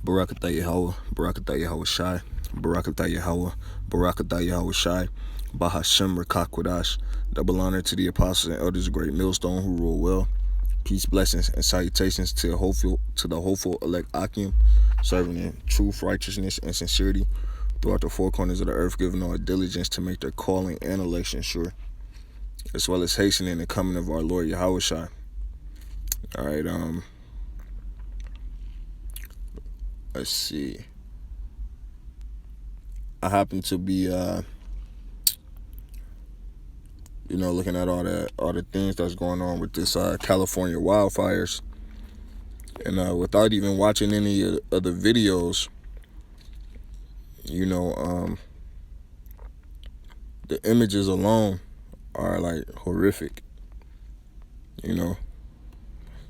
Barakatah Yahweh, Barakatah Yahweh Shai, Barakatah Yahweh, Barakatah Yahweh Shai, Bahashem Rakakwadash. Double honor to the apostles and elders of Great Millstone who rule well. Peace, blessings, and salutations to the hopeful elect Akim, serving in truth, righteousness, and sincerity throughout the four corners of the earth, giving all diligence to make their calling and election sure, as well as hastening the coming of our Lord Yahweh Shai. All right, let's see. I happen to be, looking at all the things that's going on with this California wildfires, and without even watching any of the videos, the images alone are like horrific.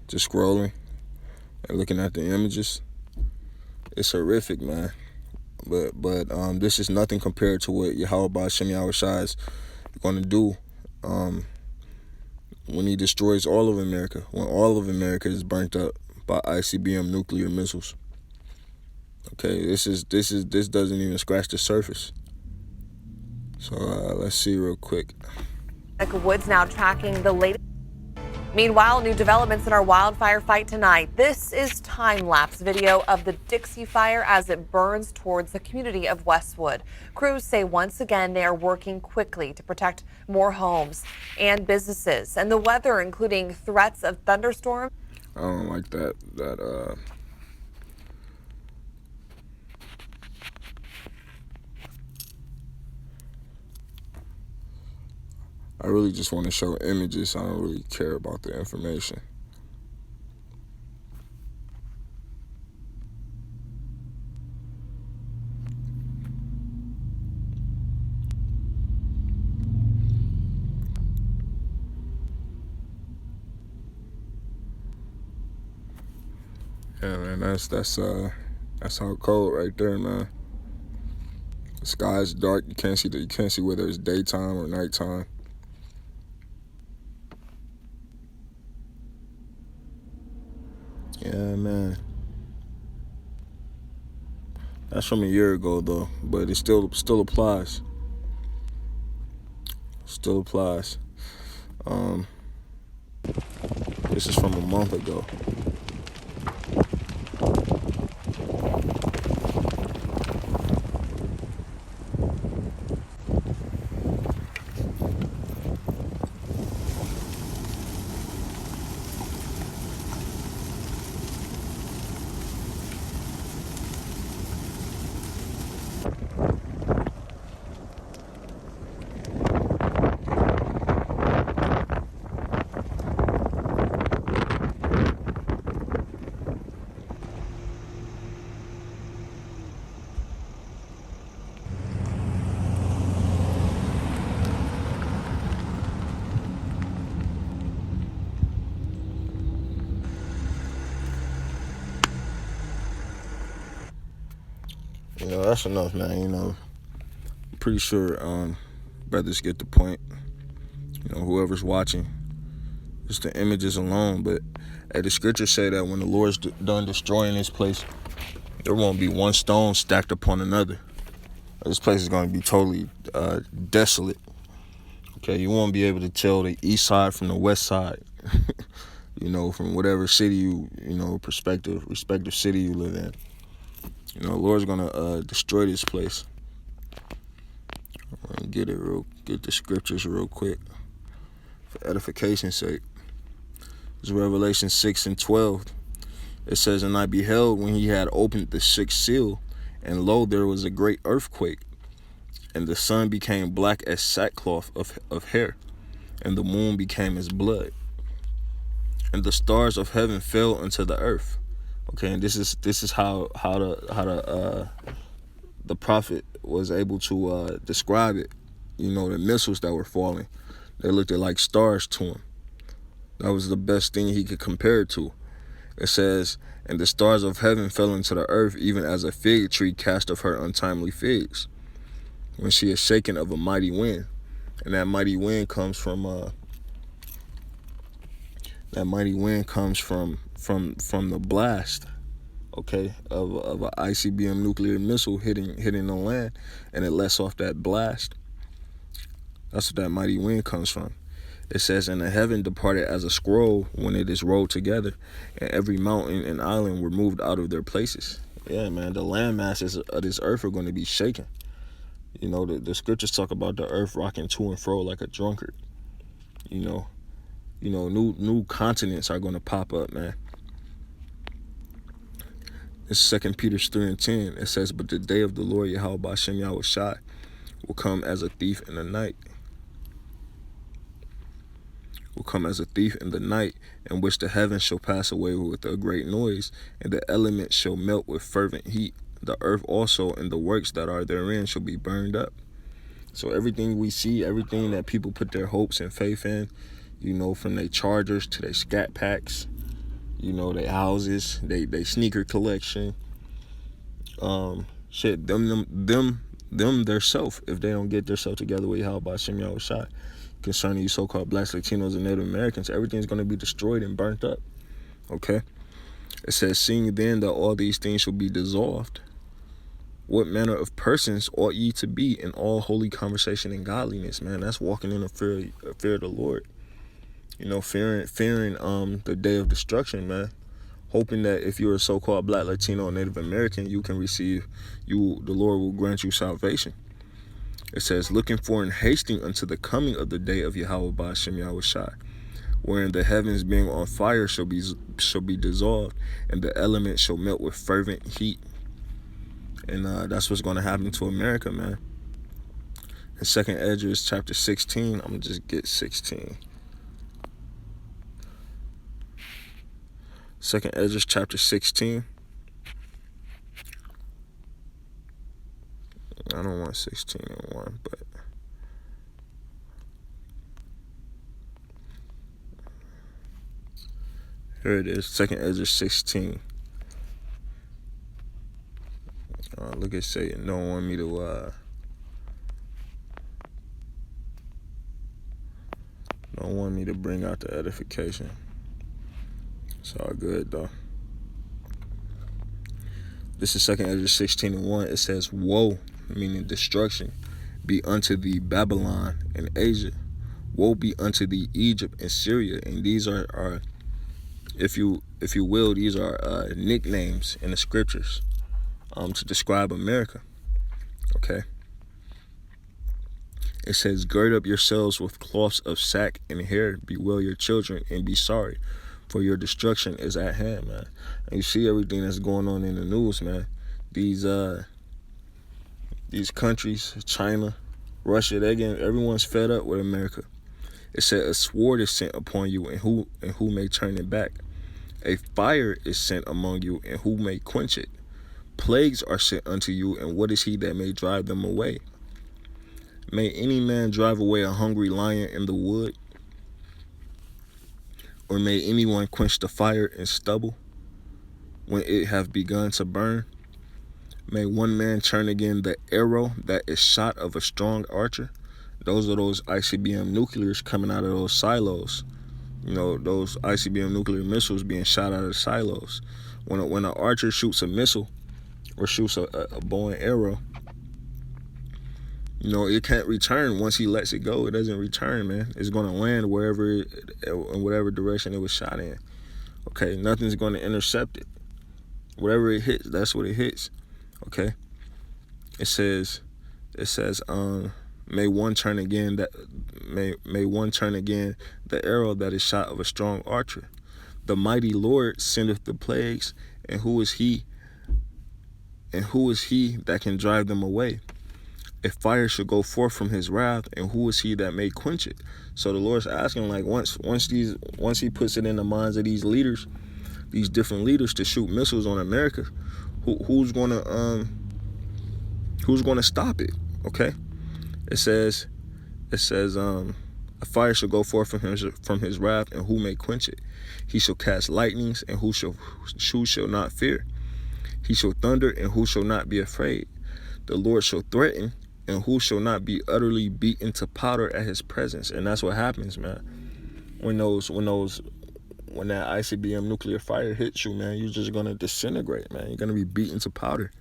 Just scrolling and looking at the images, it's horrific, man. But this is nothing compared to what Yahweh Ba'ashem Yahweh Shai is going to do when he destroys all of America, when all of America is burnt up by ICBM nuclear missiles. Okay, this doesn't even scratch the surface. So let's see real quick. Woods now tracking the latest. Meanwhile, new developments in our wildfire fight tonight. This is time-lapse video of the Dixie Fire as it burns towards the community of Westwood. Crews say once again they are working quickly to protect more homes and businesses. And the weather, including threats of thunderstorms. I don't like that. I really just want to show images. I don't really care about the information. Yeah, man, that's how cold right there, man. The sky is dark. You can't see whether it's daytime or nighttime. Yeah, man. That's from a year ago though, but it still applies. Still applies. This is from a month ago. That's enough, man. I'm pretty sure brothers get the point. Whoever's watching, just the images alone. But the scriptures say that when the Lord's done destroying this place, there won't be one stone stacked upon another. This place is going to be totally desolate. Okay, you won't be able to tell the east side from the west side. From whatever city respective city you live in. The Lord's gonna destroy this place. I'm gonna get the scriptures real quick for edification's sake. It's Revelation 6:12. It says, "And I beheld when he had opened the sixth seal, and lo, there was a great earthquake, and the sun became black as sackcloth of hair, and the moon became as blood, and the stars of heaven fell into the earth." Okay, and this is how the prophet was able to describe it. The missiles that were falling, they looked like stars to him. That was the best thing he could compare it to. It says, "And the stars of heaven fell into the earth, even as a fig tree cast of her untimely figs, when she is shaken of a mighty wind." And that mighty wind comes from the blast. okay, of an ICBM nuclear missile hitting the land, and it lets off that blast. That's what that mighty wind comes from. It says, "And the heaven departed as a scroll when it is rolled together, and every mountain and island were moved out of their places." Yeah, man, the land masses of this earth are going to be shaken. You know, the scriptures talk about the earth rocking to and fro like a drunkard. You know, new continents are going to pop up, man. It's 2 Peter 3:10. It says, "But the day of the Lord Yahweh B'Shem Yahushai will come as a thief in the night. Will come as a thief in the night, in which the heavens shall pass away with a great noise, and the elements shall melt with fervent heat. The earth also and the works that are therein shall be burned up." So everything we see, everything that people put their hopes and faith in, you know, from their chargers to their scat packs, you know, their houses, they sneaker collection, shit, them their self, if they don't get their self together with Yahweh B'Shem Yahushai, concerning you so-called blacks, Latinos, and Native Americans, everything's going to be destroyed and burnt up. Okay? It says, "Seeing then that all these things shall be dissolved, what manner of persons ought ye to be in all holy conversation and godliness?" Man, that's walking in a fear of the Lord. You know, fearing the day of destruction, man. Hoping that if you're a so-called black, Latino, or Native American, you can receive, the Lord will grant you salvation. It says, "Looking for and hasting unto the coming of the day of Yahweh B'Shem Yahushai, wherein the heavens being on fire shall be dissolved, and the elements shall melt with fervent heat." And that's what's going to happen to America, man. In 2 Esdras chapter 16, I'm going to just get 16. 2 Esdras chapter 16. I don't want 16 and 1, but here it is, 2 Esdras 16. Look at Satan. Don't want me to bring out the edification. It's all good though. This is 2 Esdras 16 and 1. It says, "Woe," meaning destruction, "be unto thee Babylon and Asia. Woe be unto thee Egypt and Syria." And these are if you will, these are nicknames in the scriptures to describe America. Okay. It says, "Gird up yourselves with cloths of sack and hair, bewail your children, and be sorry, for your destruction is at hand," man. And you see everything that's going on in the news, man. These countries, China, Russia, everyone's fed up with America. It said, "A sword is sent upon you, and who may turn it back? A fire is sent among you, and who may quench it? Plagues are sent unto you, and what is he that may drive them away? May any man drive away a hungry lion in the wood? Or may anyone quench the fire in stubble when it have begun to burn? May one man turn again the arrow that is shot of a strong archer?" Those are those ICBM nuclears coming out of those silos. You know, those ICBM nuclear missiles being shot out of the silos. When an archer shoots a missile or shoots a bow and arrow, you know, it can't return once he lets it go. It doesn't return, man. It's going to land in whatever direction it was shot in. Okay, nothing's going to intercept it. Whatever it hits, that's what it hits. Okay. It says, may one turn again the arrow that is shot of a strong archer. The mighty Lord sendeth the plagues, and who is he that can drive them away? A fire shall go forth from his wrath, and who is he that may quench it? So the Lord's asking, like, once he puts it in the minds of these leaders, these different leaders, to shoot missiles on America, who's gonna stop it? Okay. It says a fire shall go forth from his wrath, and who may quench it? He shall cast lightnings, and who shall not fear? He shall thunder, and who shall not be afraid? The Lord shall threaten, and who shall not be utterly beaten to powder at his presence? And that's what happens, man. When those when that ICBM nuclear fire hits you, man, you're just gonna disintegrate, man. You're gonna be beaten to powder.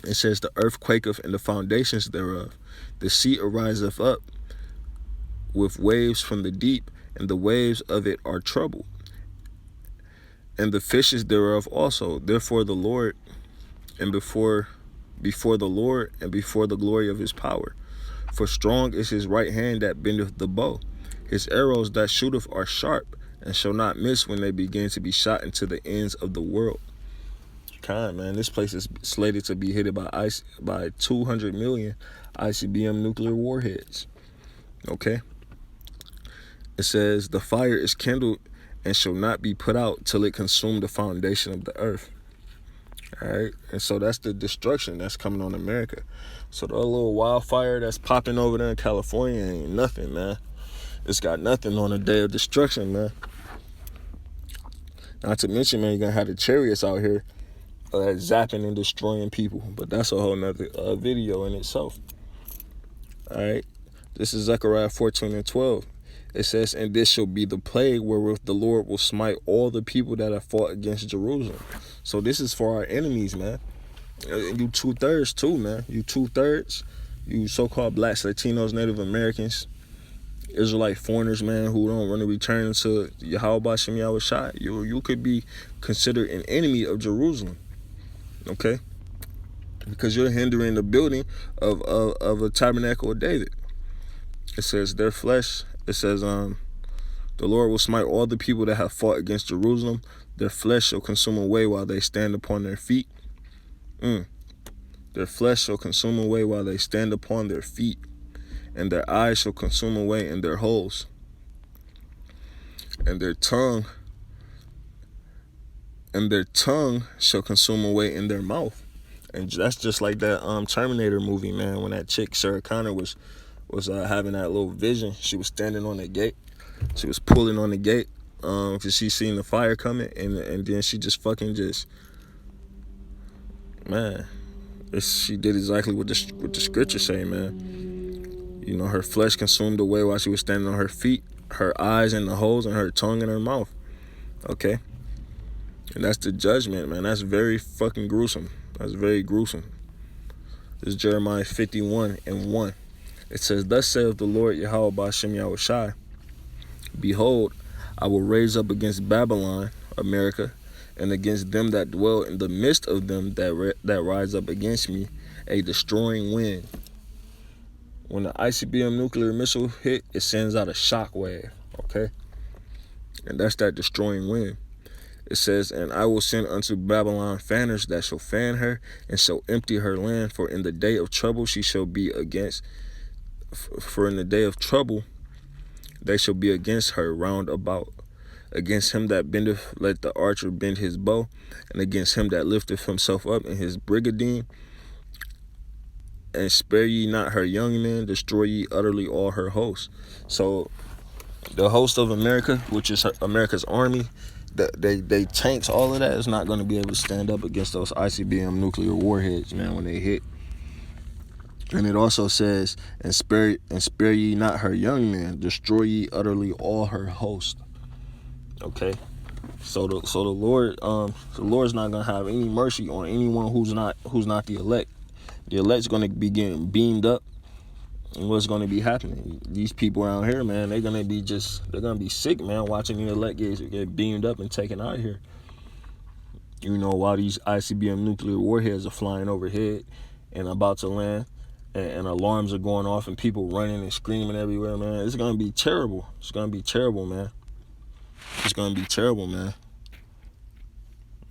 It says the earth quaketh and the foundations thereof. The sea ariseth up with waves from the deep, and the waves of it are troubled. And the fishes thereof also. Therefore the Lord, and before the Lord, and before the glory of his power. For strong is his right hand that bendeth the bow. His arrows that shooteth are sharp, and shall not miss when they begin to be shot into the ends of the world. God, man, this place is slated to be hit by 200 million ICBM nuclear warheads. Okay? It says, the fire is kindled and shall not be put out till it consume the foundation of the earth. All right? And so that's the destruction that's coming on America. So the little wildfire that's popping over there in California ain't nothing, man. It's got nothing on the day of destruction, man. Not to mention, man, you're going to have the chariots out here zapping and destroying people. But that's a whole nother video in itself. All right? This is Zechariah 14:12. It says, and this shall be the plague wherewith the Lord will smite all the people that have fought against Jerusalem. So this is for our enemies, man. You 2/3 too, man. You 2/3. You so-called blacks, Latinos, Native Americans, Israelite foreigners, man, who don't want to return to Yahweh Bashem Yahushua. You could be considered an enemy of Jerusalem. Okay? Because you're hindering the building of a tabernacle of David. It says their flesh. It says, the Lord will smite all the people that have fought against Jerusalem. Their flesh shall consume away while they stand upon their feet. Their flesh shall consume away while they stand upon their feet. And their eyes shall consume away in their holes. And their tongue shall consume away in their mouth. And that's just like that Terminator movie, man, when that chick, Sarah Connor, was having that little vision. She was standing on the gate. She was pulling on the gate because she seen the fire coming, and then she just man, she did exactly what the scripture say, man. You know, her flesh consumed away while she was standing on her feet, her eyes in the holes, and her tongue in her mouth. Okay? And that's the judgment, man. That's very fucking gruesome. That's very gruesome. This is Jeremiah 51:1. It says, thus saith the Lord Yahweh Bashem Yahushai, behold, I will raise up against Babylon, America, and against them that dwell in the midst of them that rise up against me, a destroying wind. When the ICBM nuclear missile hit, it sends out a shock wave, okay? And that's that destroying wind. It says, and I will send unto Babylon fanners that shall fan her, and shall empty her land, for in the day of trouble she shall be against. For in the day of trouble they shall be against her round about. Against him that bendeth, let the archer bend his bow, and against him that lifteth himself up in his brigadine. And spare ye not her young men, destroy ye utterly all her hosts. So the host of America, which is America's army, they tanks, all of that is not going to be able to stand up against those ICBM nuclear warheads, man, when they hit. And it also says, and spare ye not her young men, destroy ye utterly all her host. Okay, so the Lord's not gonna have any mercy on anyone who's not the elect. The elect's gonna be getting beamed up, and what's gonna be happening? These people around here, man, they're gonna be sick, man, watching the elect get beamed up and taken out of here. You know, while these ICBM nuclear warheads are flying overhead and about to land. And alarms are going off and people running and screaming everywhere, man. It's going to be terrible. It's going to be terrible, man. It's going to be terrible, man.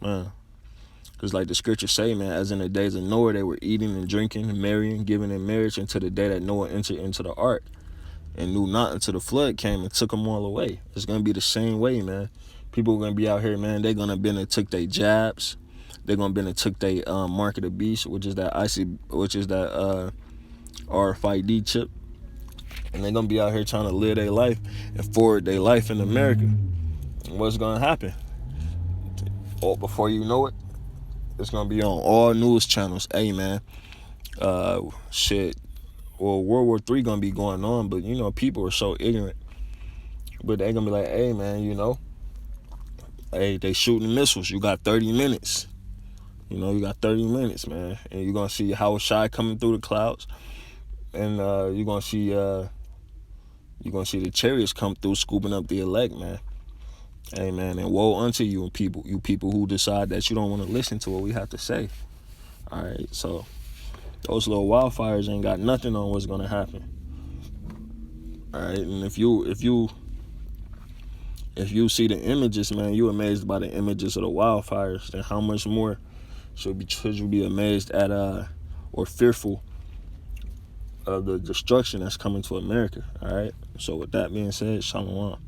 Man. Because like the scriptures say, man, as in the days of Noah, they were eating and drinking and marrying, giving in marriage until the day that Noah entered into the ark and knew not until the flood came and took them all away. It's going to be the same way, man. People are going to be out here, man. They're going to been and took their jabs. They're going to been and took their mark of the beast, which is that RFID chip, and they're gonna be out here trying to live their life and forward their life in America. And what's gonna happen? Oh, before you know it, it's gonna be on all news channels. Hey, man, shit. Well, World War III gonna be going on, but you know, people are so ignorant. But they gonna be like, hey man, hey, they shooting missiles. You got 30 minutes. You got 30 minutes, man. And you're gonna see Howard Shy coming through the clouds. And you're gonna see the chariots come through scooping up the elect, man. Hey man, and woe unto you people who decide that you don't want to listen to what we have to say. All right, so those little wildfires ain't got nothing on what's gonna happen. All right, and if you see the images, man, you amazed by the images of the wildfires, then how much more should you be amazed at or fearful of the destruction that's coming to America? All right, so with that being said, shalom.